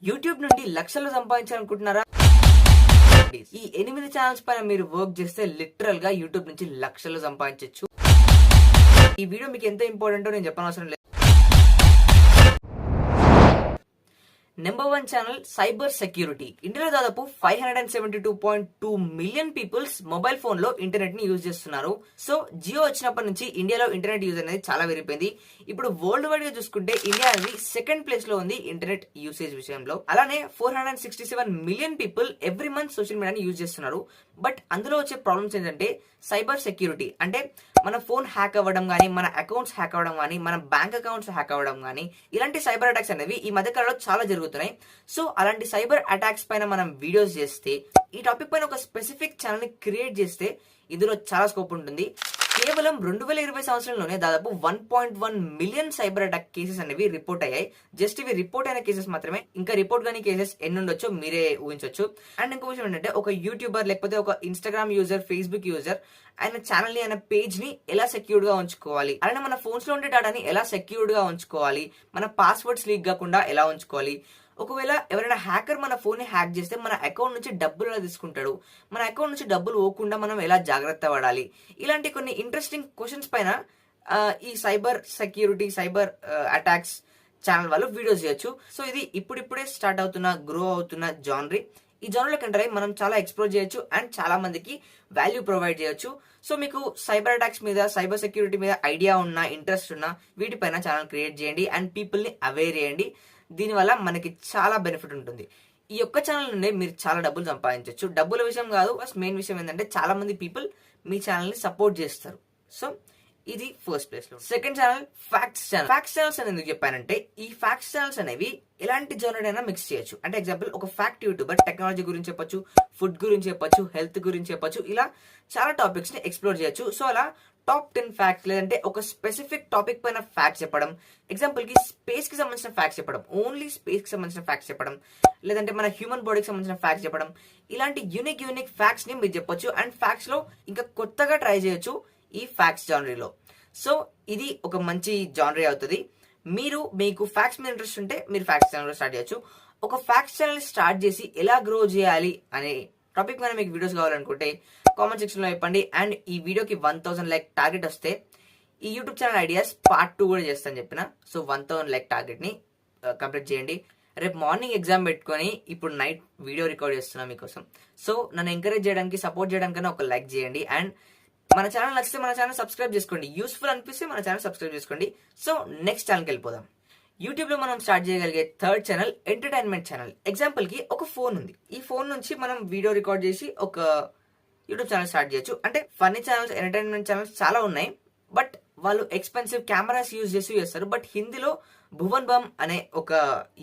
YouTube నుండి లక్షలు సంపాదించాలనుకుంటున్నారా? ఈ 8 ఛానల్స్ పైన మీరు వర్క్ చేస్తే లిటరల్ గా యూట్యూబ్ నుంచి లక్షలు సంపాదించవచ్చు. ఈ వీడియో మీకు ఎంత ఇంపార్టెంటో నేను చెప్పనవసరం లేదు. Number 1 channel cyber security. ఇండియాలో దాదాపు 572.2 మిలియన్ పీపుల్స్ మొబైల్ ఫోన్ లో ఇంటర్నెట్ ని యూజ్ చేస్తున్నారు. సో జియో వచ్చినప్పటి నుంచి ఇండియాలో ఇంటర్నెట్ యూజ్ అనేది చాలా పెరిగిపోయింది. ఇప్పుడు వరల్డ్ వైడ్ గా చూసుకుంటే ఇండియా అనేది సెకండ్ ప్లేస్ లో ఉంది ఇంటర్నెట్ యూసేజ్ విషయంలో. అలానే 467 million people every month social మీడియాని యూజ్ చేస్తున్నారు. బట్ అందులో వచ్చే ప్రాబ్లమ్స్ ఏంటంటే సైబర్ సెక్యూరిటీ, అంటే మన ఫోన్ హ్యాక్ అవ్వడం కానీ, మన అకౌంట్స్ హ్యాక్ అవ్వడం కానీ, మన బ్యాంక్ అకౌంట్స్ హ్యాక్ అవ్వడం కానీ, ఇలాంటి సైబర్ అటాక్స్ అనేవి ఈ మధ్య కాలంలో చాలా జరుగుతున్నాయి. సో అలాంటి సైబర్ అటాక్స్ పైన మనం వీడియోస్ చేస్తే, ఈ టాపిక్ పైన ఒక స్పెసిఫిక్ ఛానల్ ని క్రియేట్ చేస్తే ఇందులో చాలా స్కోప్ ఉంటుంది. కేవలం 2020 సంవత్సరంలోనే దాదాపు 1.1 మిలియన్ సైబర్ అటాక్ కేసెస్ అనేవి రిపోర్ట్ అయ్యాయి. జస్ట్ ఇవి రిపోర్ట్ అయిన కేసెస్ మాత్రమే. ఇంకా రిపోర్ట్ కాని కేసెస్ ఎన్ని ఉండొచ్చో మీరే ఊహించవచ్చు. అండ్ ఇంకో విషయం ఏంటంటే, ఒక యూట్యూబర్ లేకపోతే ఒక ఇన్స్టాగ్రామ్ యూజర్, ఫేస్బుక్ యూజర్ ఆయన ఛానల్ ని, ఆయన పేజ్ ని ఎలా సెక్యూర్డ్ గా ఉంచుకోవాలి, అలానే మన ఫోన్స్ లో ఉండే డేటాని ఎలా సెక్యూర్డ్ గా ఉంచుకోవాలి, మన పాస్వర్డ్స్ లీక్ కాకుండా ఎలా ఉంచుకోవాలి, ఒకవేళ ఎవరైనా హ్యాకర్ మన ఫోన్ ని హ్యాక్ చేస్తే మన అకౌంట్ నుంచి డబ్బులు ఎలా తీసుకుంటాడు, మన అకౌంట్ నుంచి డబ్బులు పోకుండా మనం ఎలా జాగ్రత్త పడాలి, ఇలాంటి కొన్ని ఇంట్రెస్టింగ్ క్వశ్చన్స్ పైన ఈ cyber security, cyber attacks channel వాళ్ళు వీడియోస్ చేయొచ్చు. సో ఇది ఇప్పుడిప్పుడే స్టార్ట్ అవుతున్న, గ్రో అవుతున్న జానరీ. ఈ జానర్లోకి ఎంటర్ అయ్యి మనం చాలా ఎక్స్ప్లోర్ చేయొచ్చు అండ్ చాలా మందికి వాల్యూ ప్రొవైడ్ చేయొచ్చు. సో మీకు సైబర్ అటాక్స్ మీద, సైబర్ సెక్యూరిటీ మీద ఐడియా ఉన్నా, ఇంట్రెస్ట్ ఉన్నా, వీటిపైన ఛానల్ క్రియేట్ చేయండి అండ్ పీపుల్ ని అవేర్ చేయండి. దీనివల్ల మనకి చాలా బెనిఫిట్ ఉంటుంది. ఈ ఒక్క ఛానల్ నుండి మీరు చాలా డబ్బులు సంపాదించవచ్చు. డబ్బుల విషయం కాదు, ఫస్ట్ మెయిన్ విషయం ఏంటంటే చాలా మంది పీపుల్ మీ ఛానల్ ని సపోర్ట్ చేస్తారు. సో ఇది ఫస్ట్ ప్లేస్ లో. Second channel facts channel. Facts channels అని ఎందుకు చెప్పానంటే, ఈ ఫ్యాక్ట్స్ ఛానల్స్ అనేవి ఎలాంటి జోనర్ అయినా మిక్స్ చేయొచ్చు. అంటే ఎగ్జాంపుల్, ఒక ఫ్యాక్ట్ యూట్యూబర్ టెక్నాలజీ గురించి చెప్పొచ్చు, ఫుడ్ గురించి చెప్పొచ్చు, హెల్త్ గురించి చెప్పొచ్చు, ఇలా చాలా టాపిక్స్ ని ఎక్స్ప్లోర్ చేయొచ్చు. సో అలా టాప్ 10 ఫ్యాక్ట్స్, లేదంటే ఒక స్పెసిఫిక్ టాపిక్ పైన ఫ్యాక్ట్స్ చెప్పడం, ఎగ్జాంపుల్ కి స్పేస్ కి సంబంధించిన ఫ్యాక్ట్స్ చెప్పడం, ఓన్లీ స్పేస్ కి సంబంధించిన ఫ్యాక్ట్స్ చెప్పడం, లేదంటే మన హ్యూమన్ బాడీకి సంబంధించిన ఫ్యాక్ట్స్ చెప్పడం, ఇలాంటి యూనిక్ ఫ్యాక్ట్స్ ని మీరు చెప్పొచ్చు. అండ్ ఫ్యాక్ట్స్ లో ఇంకా కొత్తగా ట్రై చేయొచ్చు ఈ ఫ్యాక్ట్స్ జానరీలో. సో ఇది ఒక మంచి జానరీ అవుతుంది. మీకు ఫ్యాక్ట్స్ మీద ఇంట్రెస్ట్ ఉంటే మీరు ఫ్యాక్ట్స్ ఛానల్ స్టార్ట్ చేయొచ్చు. ఒక ఫ్యాక్ట్స్ ఛానల్ స్టార్ట్ చేసి ఎలా గ్రో చేయాలి అనే టాపిక్ మీద మీకు వీడియోస్ కావాలనుకుంటే కామెంట్ సెక్షన్ లో చెప్పండి. అండ్ ఈ వీడియోకి 1000 లైక్ టార్గెట్ వస్తే ఈ యూట్యూబ్ ఛానల్ ఐడియాస్ పార్ట్ 2 కూడా చేస్తాను చెప్పిన. సో 1000 లైక్ టార్గెట్ ని కంప్లీట్ చేయండి. రేపు మార్నింగ్ ఎగ్జామ్ పెట్టుకొని ఇప్పుడు నైట్ వీడియో రికార్డ్ చేస్తున్నా మీకోసం. సో నన్ను ఎంకరేజ్ చేయడానికి, సపోర్ట్ చేయడానికైనా ఒక లైక్ చేయండి. అండ్ మన ఛానల్ నచ్చితే మన ఛానల్ సబ్స్క్రైబ్ చేసుకోండి. యూస్ఫుల్ అనిపిస్తే మన ఛానల్ సబ్స్క్రైబ్ చేసుకోండి. సో నెక్స్ట్ ఛానల్కి వెళ్ళిపోదాం. యూట్యూబ్ లో మనం స్టార్ట్ చేయగలిగే third channel entertainment channel. Example కి ఒక ఫోన్ ఉంది. ఈ ఫోన్ నుంచి మనం వీడియో రికార్డ్ చేసి ఒక యూట్యూబ్ ఛానల్ స్టార్ట్ చేయొచ్చు. అంటే ఫన్నీ ఛానల్స్, ఎంటర్టైన్మెంట్ ఛానల్స్ చాలా ఉన్నాయి. బట్ వాళ్ళు ఎక్స్పెన్సివ్ కెమెరాస్ యూజ్ చేస్తారు. బట్ హిందీలో భువన్ బమ్ అనే ఒక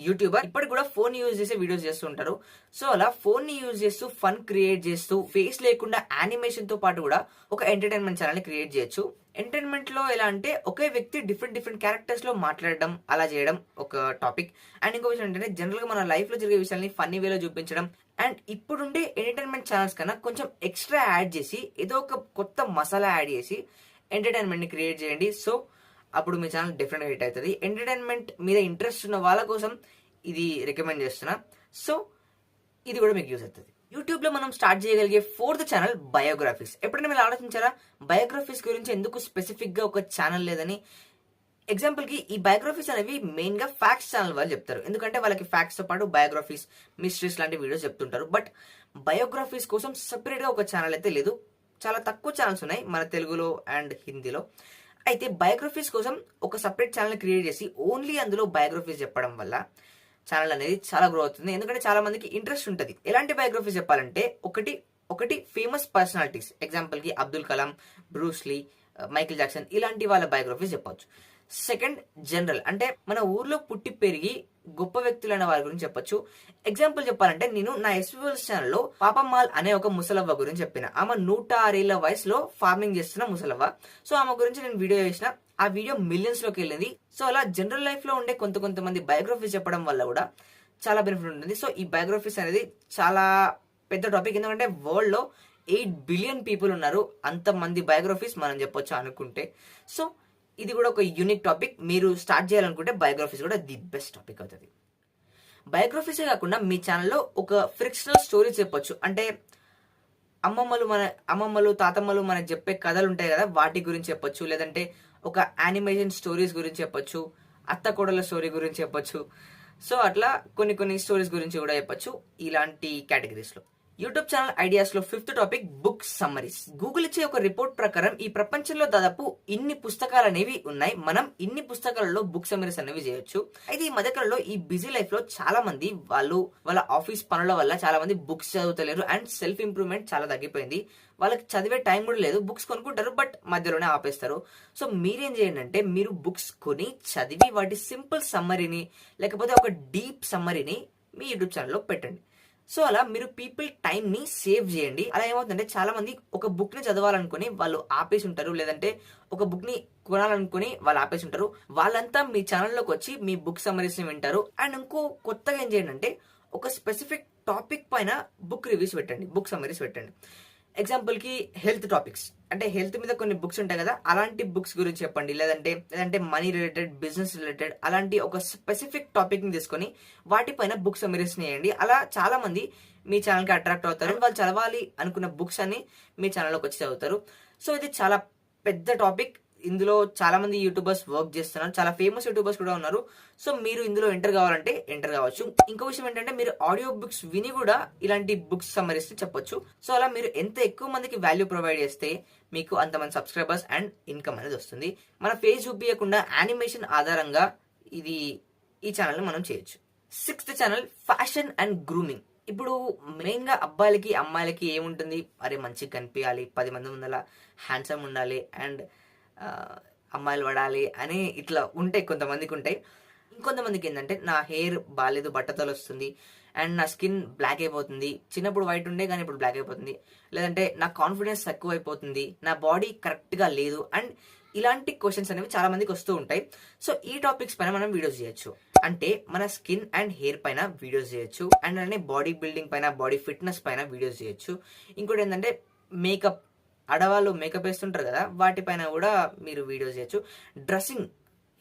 యూట్యూబర్ ఇప్పటికి కూడా ఫోన్ యూజ్ చేసే వీడియోస్ చేస్తూ ఉంటారు. సో అలా ఫోన్ ని యూజ్ చేస్తూ ఫన్ క్రియేట్ చేస్తూ ఫేస్ లేకుండా యానిమేషన్ తో పాటు కూడా ఒక ఎంటర్టైన్మెంట్ ఛానల్ ని క్రియేట్ చేయొచ్చు. ఎంటర్టైన్మెంట్ లో ఎలా అంటే, ఒకే వ్యక్తి డిఫరెంట్ క్యారెక్టర్స్ లో మాట్లాడడం, అలా చేయడం ఒక టాపిక్. అండ్ ఇంకో విషయం ఏంటంటే, జనరల్ గా మన లైఫ్ లో జరిగే విషయాన్ని ఫన్నీ వేలో చూపించడం. అండ్ ఇప్పుడుండే ఎంటర్టైన్మెంట్ ఛానల్స్ కన్నా కొంచెం ఎక్స్ట్రా యాడ్ చేసి, ఏదో ఒక కొత్త మసాలా యాడ్ చేసి ఎంటర్టైన్మెంట్ ని క్రియేట్ చేయండి. సో అప్పుడు మీ ఛానల్ డిఫరెంట్ హిట్ అవుతుంది. ఎంటర్టైన్మెంట్ మీద ఇంట్రెస్ట్ ఉన్న వాళ్ళ కోసం ఇది రికమెండ్ చేస్తున్నా. సో ఇది కూడా మీకు యూజ్ అవుతుంది. యూట్యూబ్ లో మనం స్టార్ట్ చేయగలిగే ఫోర్త్ ఛానల్ బయోగ్రఫీస్. ఎప్పుడైనా మీరు ఆలోచించారా బయోగ్రఫీస్ గురించి ఎందుకు స్పెసిఫిక్ గా ఒక ఛానల్ లేదని? ఎగ్జాంపుల్ కి ఈ బయోగ్రఫీస్ అనేవి మెయిన్ గా ఫ్యాక్ట్స్ ఛానల్ వాళ్ళు చెప్తారు. ఎందుకంటే వాళ్ళకి ఫ్యాక్ట్స్ తో పాటు బయోగ్రఫీస్, మిస్టరీస్ లాంటి వీడియోస్ చెప్తుంటారు. బట్ బయోగ్రఫీస్ కోసం సెపరేట్ గా ఒక ఛానల్ అయితే లేదు. చాలా తక్కువ ఛానల్స్ ఉన్నాయి మన తెలుగులో అండ్ హిందీలో. అయితే బయోగ్రఫీస్ కోసం ఒక సపరేట్ ఛానల్ క్రియేట్ చేసి ఓన్లీ అందులో బయోగ్రఫీస్ చెప్పడం వల్ల ఛానల్ అనేది చాలా గ్రో అవుతుంది. ఎందుకంటే చాలా మందికి ఇంట్రెస్ట్ ఉంటుంది. ఎలాంటి బయోగ్రఫీస్ చెప్పాలంటే, ఒకటి ఫేమస్ పర్సనాలిటీస్, ఎగ్జాంపుల్ కి Abdul Kalam, Bruce Lee, Michael Jackson, ఇలాంటి వాళ్ళ బయోగ్రఫీస్ చెప్పొచ్చు. సెకండ్, జనరల్, అంటే మన ఊర్లో పుట్టి పెరిగి గొప్ప వ్యక్తులైన వారి గురించి చెప్పొచ్చు. ఎగ్జాంపుల్ చెప్పాలంటే, నేను నా ఎస్పీఎల్స్ ఛానల్లో పాపమ్మాల్ అనే ఒక ముసలవ్వ గురించి చెప్పిన. ఆమె 106 ఏళ్ల వయసులో ఫార్మింగ్ చేస్తున్న ముసలవ్వ. సో ఆమె గురించి నేను వీడియో చేసిన. ఆ వీడియో మిలియన్స్ లోకి వెళ్ళింది. సో అలా జనరల్ లైఫ్ లో ఉండే కొంతమంది బయోగ్రఫీస్ చెప్పడం వల్ల కూడా చాలా బెనిఫిట్ ఉంటుంది. సో ఈ బయోగ్రఫీస్ అనేది చాలా పెద్ద టాపిక్. ఎందుకంటే వరల్డ్ లో 8 బిలియన్ పీపుల్ ఉన్నారు. అంతమంది బయోగ్రఫీస్ మనం చెప్పొచ్చు అనుకుంటే. సో ఇది కూడా ఒక యూనిక్ టాపిక్. మీరు స్టార్ట్ చేయాలనుకుంటే బయోగ్రఫీస్ కూడా ది బెస్ట్ టాపిక్ అవుతుంది. బయోగ్రఫీసే కాకుండా మీ ఛానల్లో ఒక ఫ్రిక్షనల్ స్టోరీ చెప్పొచ్చు. అంటే అమ్మమ్మలు తాతమ్మలు మనకు చెప్పే కథలు ఉంటాయి కదా, వాటి గురించి చెప్పొచ్చు. లేదంటే ఒక యానిమేషన్ స్టోరీస్ గురించి చెప్పొచ్చు, అత్త కోడల స్టోరీ గురించి చెప్పొచ్చు. సో అట్లా కొన్ని స్టోరీస్ గురించి కూడా చెప్పొచ్చు ఇలాంటి కేటగిరీస్ లో. యూట్యూబ్ ఛానల్ ఐడియాస్ లో 5th topic book summaries. Google ఇచ్చే ఒక రిపోర్ట్ ప్రకారం ఈ ప్రపంచంలో దాదాపు ఇన్ని పుస్తకాలు అనేవి ఉన్నాయి. మనం ఇన్ని పుస్తకాలలో బుక్ సమ్మరీస్ అనేవి చేయొచ్చు. అయితే ఈ మధ్యకాలంలో ఈ బిజీ లైఫ్ లో చాలా మంది వాళ్ళ ఆఫీస్ పనుల వల్ల చాలా మంది బుక్స్ చదువుతలేరు అండ్ సెల్ఫ్ ఇంప్రూవ్మెంట్ చాలా తగ్గిపోయింది. వాళ్ళకి చదివే టైం కూడా లేదు. బుక్స్ కొనుక్కుంటారు బట్ మధ్యలోనే ఆపేస్తారు. సో మీరేం చేయండి అంటే మీరు బుక్స్ కొని చదివి వాటి సింపుల్ సమ్మరీని లేకపోతే ఒక డీప్ సమ్మరీని మీ యూట్యూబ్ ఛానల్లో పెట్టండి. సో అలా మీరు పీపుల్ టైం ని సేవ్ చేయండి. అలా ఏమవుతుందంటే చాలా మంది ఒక బుక్ ని చదవాలనుకుని వాళ్ళు ఆపేసి ఉంటారు, లేదంటే ఒక బుక్ ని కొనాలనుకుని వాళ్ళు ఆపేసి ఉంటారు. వాళ్ళంతా మీ ఛానల్లోకి వచ్చి మీ బుక్ సమ్మరీస్ ని వింటారు. అండ్ ఇంకో కొత్తగా ఏం చేయండి అంటే ఒక స్పెసిఫిక్ టాపిక్ పైన బుక్ రివ్యూస్ పెట్టండి, బుక్ సమ్మరీస్ పెట్టండి. ఎగ్జాంపుల్ కి హెల్త్ టాపిక్స్, అంటే హెల్త్ మీద కొన్ని బుక్స్ ఉంటాయి కదా, అలాంటి బుక్స్ గురించి చెప్పండి. లేదంటే మనీ రిలేటెడ్, బిజినెస్ రిలేటెడ్ అలాంటి ఒక స్పెసిఫిక్ టాపిక్ ని తీసుకొని వాటిపైన బుక్ సమ్మరీస్ చేయండి. అలా చాలా మంది మీ ఛానల్ కి అట్రాక్ట్ అవుతారు. వాళ్ళు చదవాలి అనుకున్న బుక్స్ అన్ని మీ ఛానల్లోకి వచ్చి చదువుతారు. సో ఇది చాలా పెద్ద టాపిక్. ఇందులో చాలా మంది యూట్యూబర్స్ వర్క్ చేస్తున్నారు, చాలా ఫేమస్ యూట్యూబర్స్ కూడా ఉన్నారు. సో మీరు ఇందులో ఎంటర్ కావాలంటే ఎంటర్ కావచ్చు. ఇంకో విషయం ఏంటంటే మీరు ఆడియో బుక్స్ విని కూడా ఇలాంటి బుక్స్ సమ్మరీస్ చెప్పొచ్చు. సో అలా మీరు ఎంత ఎక్కువ మందికి వాల్యూ ప్రొవైడ్ చేస్తే మీకు అంతమంది సబ్స్క్రైబర్స్ అండ్ ఇన్కమ్ అనేది వస్తుంది. మన ఫేస్ చూపించకుండా యానిమేషన్ ఆధారంగా ఈ ఛానల్ మనం చేయొచ్చు. 6th channel fashion and grooming. ఇప్పుడు మెయిన్ గా అబ్బాయిలకి అమ్మాయిలకి ఏముంటుంది, అరే మంచిగా కనిపించాలి, 10 మంది ముందల హ్యాండ్సమ్ ఉండాలి అండ్ అమ్మాయిలు పడాలి అని ఇట్లా ఉంటాయి. కొంతమందికి ఉంటాయి. ఇంకొంతమందికి ఏంటంటే నా హెయిర్ బాగాలేదు, బట్టతలు వస్తుంది అండ్ నా స్కిన్ బ్లాక్ అయిపోతుంది, చిన్నప్పుడు వైట్ ఉండే కానీ ఇప్పుడు బ్లాక్ అయిపోతుంది, లేదంటే నా కాన్ఫిడెన్స్ తక్కువ అయిపోతుంది, నా బాడీ కరెక్ట్ గా లేదు అండ్ ఇలాంటి క్వశ్చన్స్ అనేవి చాలా మందికి వస్తూ ఉంటాయి. సో ఈ టాపిక్స్ పైన మనం వీడియోస్ చేయొచ్చు. అంటే మన స్కిన్ అండ్ హెయిర్ పైన వీడియోస్ చేయొచ్చు అండ్ అలానే బాడీ బిల్డింగ్ పైన, బాడీ ఫిట్నెస్ పైన వీడియోస్ చేయొచ్చు. ఇంకోటి ఏంటంటే మేకప్, ఆడవాళ్ళు మేకప్ వేస్తుంటారు కదా, వాటిపైన కూడా మీరు వీడియోస్ చేయొచ్చు. డ్రెస్సింగ్,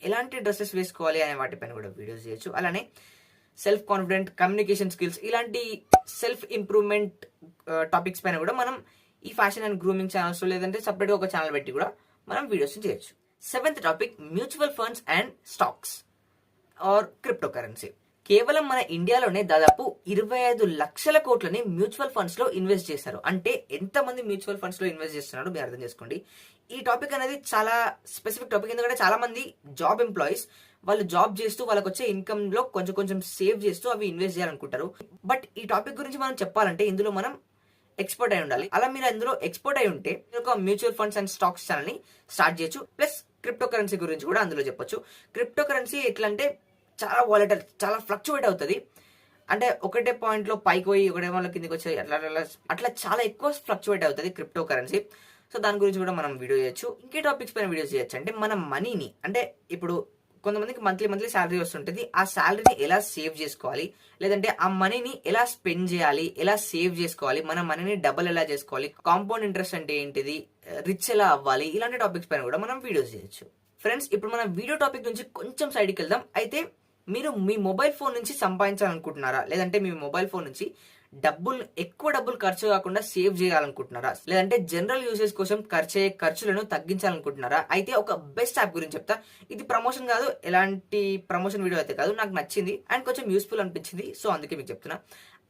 ఎలాంటి డ్రెస్సెస్ వేసుకోవాలి అనే వాటిపైన కూడా వీడియోస్ చేయొచ్చు. అలానే సెల్ఫ్ కాన్ఫిడెంట్, కమ్యూనికేషన్ స్కిల్స్, ఇలాంటి సెల్ఫ్ ఇంప్రూవ్మెంట్ టాపిక్స్ పైన కూడా మనం ఈ ఫ్యాషన్ అండ్ గ్రూమింగ్ ఛానల్స్ లేదంటే సపరేట్ గా ఒక ఛానల్ పెట్టి కూడా మనం వీడియోస్ చేయొచ్చు. 7th topic mutual funds and stocks or crypto currency. కేవలం మన ఇండియాలోనే దాదాపు 25 లక్షల కోట్లని మ్యూచువల్ ఫండ్స్ లో ఇన్వెస్ట్ చేశారు. అంటే ఎంతమంది మ్యూచువల్ ఫండ్స్ లో ఇన్వెస్ట్ చేస్తున్నారో మీరు అర్థం చేసుకోండి. ఈ టాపిక్ అనేది చాలా స్పెసిఫిక్ టాపిక్, ఎందుకంటే చాలా మంది జాబ్ ఎంప్లాయీస్ వాళ్ళు జాబ్ చేస్తూ వాళ్ళకి వచ్చే ఇన్కమ్ లో కొంచెం సేవ్ చేస్తూ అవి ఇన్వెస్ట్ చేయాలనుకుంటారు. బట్ ఈ టాపిక్ గురించి మనం చెప్పాలంటే ఇందులో మనం ఎక్స్పర్ట్ అయి ఉండాలి. అలా మీరు అందులో ఎక్స్పర్ట్ అయి ఉంటే ఒక mutual funds and stocks channel ని స్టార్ట్ చేయొచ్చు. ప్లస్ క్రిప్టో కరెన్సీ గురించి కూడా అందులో చెప్పొచ్చు. క్రిప్టో కరెన్సీ ఎట్లా అంటే చాలా వాలటైల్, చాలా ఫ్లక్చువేట్ అవుతుంది. అంటే ఒకటే పాయింట్ లో పైకి పోయి ఒకటే వాళ్ళ కిందకి వచ్చి అట్లా చాలా ఎక్కువ ఫ్లక్చువేట్ అవుతుంది క్రిప్టో కరెన్సీ. సో దాని గురించి కూడా మనం వీడియో చేయొచ్చు. ఇంకే టాపిక్స్ పైన వీడియోస్ చేయొచ్చు. అంటే మన మనీని, అంటే ఇప్పుడు కొంతమందికి మంత్లీ శాలరీ వస్తుంటుంది, ఆ శాలరీని ఎలా సేవ్ చేసుకోవాలి, లేదంటే ఆ మనీని ఎలా స్పెండ్ చేయాలి, ఎలా సేవ్ చేసుకోవాలి, మన మనీని డబుల్ ఎలా చేసుకోవాలి, కాంపౌండ్ ఇంట్రెస్ట్ అంటే ఏంటిది, రిచ్ ఎలా అవ్వాలి, ఇలాంటి టాపిక్స్ పైన కూడా మనం వీడియోస్ చేయొచ్చు. ఫ్రెండ్స్, ఇప్పుడు మన వీడియో టాపిక్ నుంచి కొంచెం సైడ్కి వెళ్దాం. అయితే మీరు మీ మొబైల్ ఫోన్ నుంచి సంపాదించాలనుకుంటున్నారా, లేదంటే మీ మొబైల్ ఫోన్ నుంచి ఎక్కువ డబ్బులు ఖర్చు కాకుండా సేవ్ చేయాలనుకుంటున్నారా, లేదంటే జనరల్ యూసేజ్ కోసం ఖర్చులను తగ్గించాలనుకుంటున్నారా? అయితే ఒక బెస్ట్ యాప్ గురించి చెప్తా. ఇది ప్రమోషన్ కాదు, ఎలాంటి ప్రమోషన్ వీడియో అయితే కాదు, నాకు నచ్చింది అండ్ కొంచెం యూస్ఫుల్ అనిపించింది, సో అందుకే మీకు చెప్తున్నా.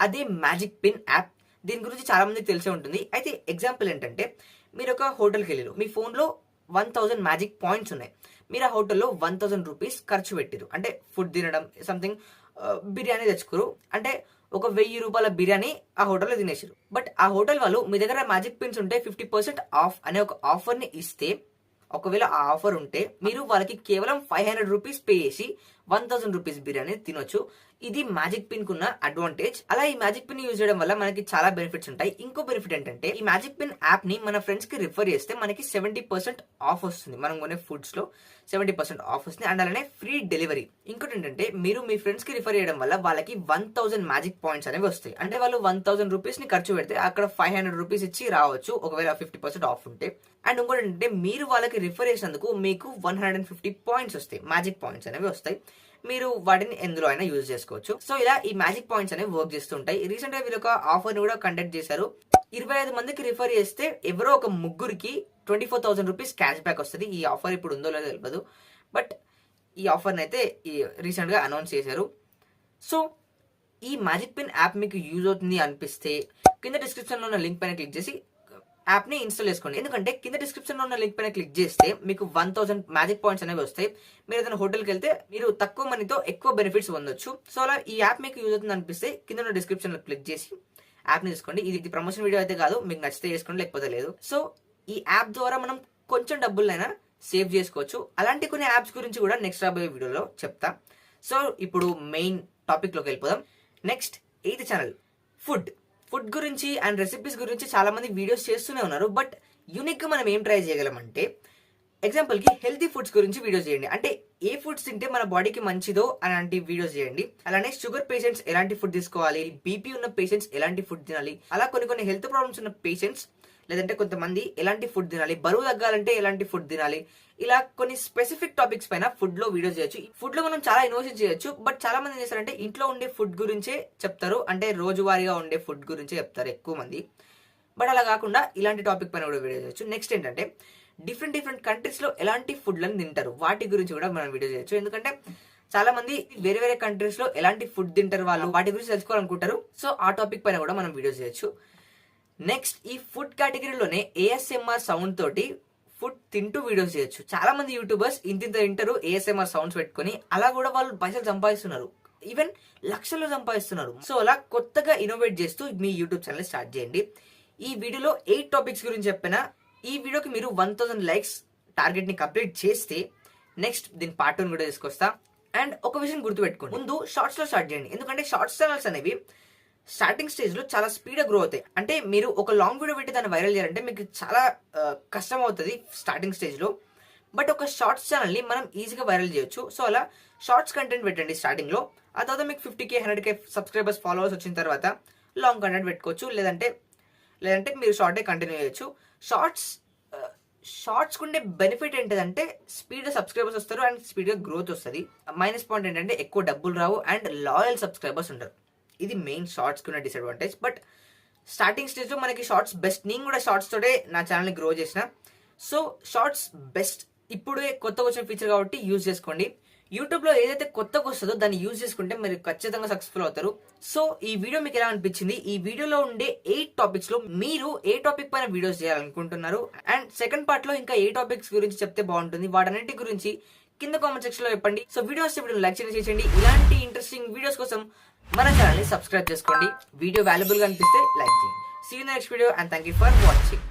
అదే మ్యాజిక్ పిన్ యాప్. దీని గురించి చాలా మందికి తెలిసే ఉంటుంది. అయితే ఎగ్జాంపుల్ ఏంటంటే, మీరు ఒక హోటల్కి వెళ్ళారు, మీ ఫోన్లో 1000 మ్యాజిక్ పాయింట్స్ ఉన్నాయి. మీరు ఆ హోటల్లో 1000 రూపీస్ ఖర్చు పెట్టారు, అంటే ఫుడ్ తినడం, సంథింగ్ బిర్యానీ తెచ్చుకోరు, అంటే ఒక 1000 రూపాయల బిర్యానీ ఆ హోటల్లో తినేసారు. బట్ ఆ హోటల్ వాళ్ళు మీ దగ్గర మ్యాజిక్ పిన్స్ ఉంటే 50% ఆఫ్ అనే ఒక ఆఫర్ ని ఇస్తే, ఒకవేళ ఆ ఆఫర్ ఉంటే మీరు వాళ్ళకి కేవలం 500 రూపీస్ పే చేసి 1000 రూపీస్ బిర్యానీ తినొచ్చు. ఇది మ్యాజిక్ పిన్ కున్న అడ్వాంటేజ్. అలా ఈ మ్యాజిక్ పిన్ యూజ్ చేయడం వల్ల మనకి చాలా బెనిఫిట్స్ ఉంటాయి. ఇంకో బెనిఫిట్ ఏంటంటే, ఈ మ్యాజిక్ పిన్ యాప్ ని మన ఫ్రెండ్స్ కి రిఫర్ చేస్తే మనకి 70% ఆఫ్ వస్తుంది. మనం కొనే ఫుడ్స్ లో 70% ఆఫ్ వస్తుంది అండ్ అలానే ఫ్రీ డెలివరీ. ఇంకోటి ఏంటంటే, మీరు మీ ఫ్రెండ్స్ కి రిఫర్ చేయడం వల్ల వాళ్ళకి 1000 మ్యాజిక్ పాయింట్స్ అనేవి వస్తాయి. అంటే వాళ్ళు 1000 రూపీస్ ని ఖర్చు పెడితే అక్కడ 500 రూపీస్ ఇచ్చి రావచ్చు, ఒకవేళ 50% ఆఫ్ ఉంటే. అండ్ ఇంకోటి ఏంటంటే, మీరు వాళ్ళకి రిఫర్ చేసినందుకు మీకు 150 పాయింట్స్ వస్తాయి, మ్యాజిక్ పాయింట్స్ అనేవి వస్తాయి. మీరు వాటిని ఎందులో అయినా యూజ్ చేసుకోవచ్చు. సో ఇలా ఈ మ్యాజిక్ పాయింట్స్ అనేవి వర్క్ చేస్తుంటాయి. రీసెంట్ గా వీళ్ళు ఒక ఆఫర్ ని కూడా కండక్ట్ చేశారు. 25 మందికి రిఫర్ చేస్తే ఎవరో ఒక ముగ్గురికి 24,000 రూపీస్ క్యాష్ బ్యాక్ వస్తుంది. ఈ ఆఫర్ ఇప్పుడు ఉందో లేదో తెలియదు, బట్ ఈ ఆఫర్ని అయితే రీసెంట్ గా అనౌన్స్ చేశారు. సో ఈ మ్యాజిక్ పిన్ యాప్ మీకు యూజ్ అవుతుంది అనిపిస్తే కింద డిస్క్రిప్షన్ లో ఉన్న లింక్ పైన క్లిక్ చేసి యాప్ ని ఇన్స్టాల్ చేసుకోండి. ఎందుకంటే కింద డిస్క్రిప్షన్ లో ఉన్న లింక్ పైన క్లిక్ చేస్తే మీకు 1000 మ్యాజిక్ పాయింట్స్ అనేవి వస్తాయి. మీరు ఏదైనా హోటల్కి వెళ్తే మీరు తక్కువ మనీతో ఎక్కువ బెనిఫిట్స్ పొందొచ్చు. సో అలా ఈ యాప్ మీకు యూజ్ అవుతుంది అనిపిస్తే కింద ఉన్న డిస్క్రిప్షన్ లో క్లిక్ చేసి యాప్ ని తీసుకోండి. ఇది ప్రమోషన్ వీడియో అయితే కాదు, మీకు నచ్చితే చేసుకోండి, లేకపోతే లేదు. సో ఈ యాప్ ద్వారా మనం కొంచెం డబ్బులైనా సేవ్ చేసుకోవచ్చు. అలాంటి కొన్ని యాప్స్ గురించి కూడా నెక్స్ట్ రాబోయే వీడియోలో చెప్తా. సో ఇప్పుడు మెయిన్ టాపిక్ లోకి వెళ్ళిపోదాం. నెక్స్ట్ 8th ఛానల్ ఫుడ్ గురించి అండ్ రెసిపీస్ గురించి చాలా మంది వీడియోస్ చేస్తూనే ఉన్నారు. బట్ యూనిక్ గా మనం ఏం ట్రై చేయగలమంటే, ఎగ్జాంపుల్ కి హెల్తీ ఫుడ్స్ గురించి వీడియోస్ చేయండి. అంటే ఏ ఫుడ్స్ తింటే మన బాడీకి మంచిదో అలాంటి వీడియోస్ చేయండి. అలానే షుగర్ పేషెంట్స్ ఎలాంటి ఫుడ్ తీసుకోవాలి, బీపీ ఉన్న పేషెంట్స్ ఎలాంటి ఫుడ్ తినాలి, అలా కొన్ని హెల్త్ ప్రాబ్లమ్స్ ఉన్న పేషెంట్స్ లేదంటే కొంతమంది ఎలాంటి ఫుడ్ తినాలి, బరువు తగ్గాలంటే ఎలాంటి ఫుడ్ తినాలి, ఇలా కొన్ని స్పెసిఫిక్ టాపిక్స్ పైన ఫుడ్ లో వీడియోస్ చేయొచ్చు. ఫుడ్ లో మనం చాలా ఇన్నోవేషన్ చేయొచ్చు. బట్ చాలా మంది ఏం చేస్తారంటే ఇంట్లో ఉండే ఫుడ్ గురించే చెప్తారు, అంటే రోజువారీగా ఉండే ఫుడ్ గురించే చెప్తారు ఎక్కువ మంది. బట్ అలా కాకుండా ఇలాంటి టాపిక్ పైన కూడా వీడియో చేయొచ్చు. నెక్స్ట్ ఏంటంటే డిఫరెంట్ కంట్రీస్ లో ఎలాంటి ఫుడ్లను తింటారు వాటి గురించి కూడా మనం వీడియో చేయొచ్చు. ఎందుకంటే చాలా మంది వేరే కంట్రీస్ లో ఎలాంటి ఫుడ్ తింటారు వాళ్ళు, వాటి గురించి తెలుసుకోవాలనుకుంటారు. సో ఆ టాపిక్ పైన కూడా మనం వీడియో చేయొచ్చు. నెక్స్ట్ ఈ ఫుడ్ కేటగిరీలోనే ASMR సౌండ్ తోటి ఫుడ్ తింటూ వీడియోస్ చేయొచ్చు. చాలా మంది యూట్యూబర్స్ ఇంత తింటారు ASMR సౌండ్స్ పెట్టుకుని, అలా కూడా వాళ్ళు పైసలు సంపాదిస్తున్నారు, ఈవెన్ లక్షల్లో సంపాదిస్తున్నారు. సో అలా కొత్తగా ఇన్నోవేట్ చేస్తూ మీ యూట్యూబ్ ఛానల్ స్టార్ట్ చేయండి. ఈ వీడియోలో 8 టాపిక్స్ గురించి చెప్పిన ఈ వీడియోకి మీరు 1000 లైక్స్ టార్గెట్ ని కంప్లీట్ చేస్తే నెక్స్ట్ దీని పార్ట్ 1 కూడా తీసుకొస్తా. అండ్ ఒక విషయం గుర్తుపెట్టుకోండి, ముందు షార్ట్స్ లో స్టార్ట్ చేయండి. ఎందుకంటే షార్ట్స్ ఛానల్స్ అనేవి స్టార్టింగ్ స్టేజ్ లో చాలా స్పీడ్ గా గ్రో అవుతాయి. అంటే మీరు ఒక లాంగ్ వీడియో పెట్టి దాన్ని వైరల్ చేయాలంటే మీకు చాలా కష్టం అవుతుంది స్టార్టింగ్ స్టేజ్ లో. బట్ ఒక షార్ట్స్ ఛానల్ ని మనం ఈజీగా వైరల్ చేయొచ్చు. సో అలా షార్ట్స్ కంటెంట్ పెట్టండి స్టార్టింగ్ లో. ఆ తర్వాత మీకు 50K 100K సబ్స్క్రైబర్స్ ఫాలోవర్స్ వచ్చిన తర్వాత లాంగ్ కంటెంట్ పెట్టుకోవచ్చు, లేదంటే మీరు షార్టే కంటిన్యూ చేయొచ్చు. షార్ట్స్ ఉండే బెనిఫిట్ ఏంటంటే స్పీడ్ గా సబ్స్క్రైబర్స్ వస్తారు అండ్ స్పీడ్ గా గ్రోత్ వస్తుంది. మైనస్ పాయింట్ ఏంటంటే ఎక్కువ డబ్బులు రావు అండ్ లాయల్ సబ్స్క్రైబర్స్ ఉంటారు. ఇది మెయిన్ షార్ట్స్ కున్న డిసడ్వాంటేజ్. బట్ స్టార్టింగ్ స్టేజ్ లో మనకి షార్ట్స్ బెస్ట్. నేను కూడా షార్ట్స్ తోటే నా ఛానల్ ని గ్రో చేసిన. So shorts best. ఇప్పుడే కొత్తగా వచ్చిన ఫీచర్ కాబట్టి యూజ్ చేసుకోండి. యూట్యూబ్ లో ఏదైతే కొత్తగా వస్తుందో దాన్ని యూజ్ చేసుకుంటే మీరు ఖచ్చితంగా సక్సెస్ఫుల్ అవుతారు. సో ఈ వీడియో మీకు ఎలా అనిపించింది? ఈ వీడియోలో ఉండే 8 టాపిక్స్ లో మీరు ఏ టాపిక్ పైన వీడియోస్ చేయాలనుకుంటున్నారు? అండ్ సెకండ్ పార్ట్ లో ఇంకా ఏ టాపిక్స్ గురించి చెప్తే బాగుంటుంది, వాటన్నిటి గురించి కింద కామెంట్ సెక్షన్ లో చెప్పండి. సో వీడియోస్ లైక్ చేయండి. ఇలాంటి ఇంట్రెస్టింగ్ వీడియోస్ కోసం మన ఛానల్ ని సబ్స్క్రైబ్ చేసుకోండి. వీడియో వాల్యుబుల్ గా అనిపిస్తే లైక్ చేయండి. See you next video and thank you for watching.